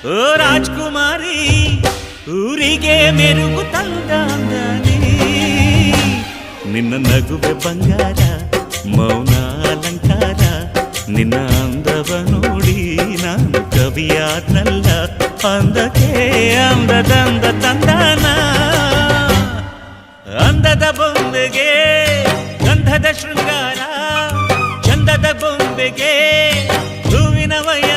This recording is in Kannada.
ಓ ರಾಜ್ಕುಮಾರಿ ಊರಿಗೆ ಮೆರುಗು ತಂದಾನಿ ನಿನ್ನ ನಗುವೆ ಬಂಗಾರ ಮೌನ ಅಲಂಕಾರ ನಿನ್ನ ಅಂದವ ನೋಡಿ ನಾನು ಕವಿಯಾದ್ನಲ್ಲ ಅಂದಕ್ಕೆ ಅಂದದಂದ ತಂದಾನ ಅಂದದ ಬೊಂಬೆಗೆ ಗಂಧದ ಶೃಂಗಾರ ಚಂದದ ಬೊಂಬೆಗೆ ಹೂವಿನ ವಯ್ಯ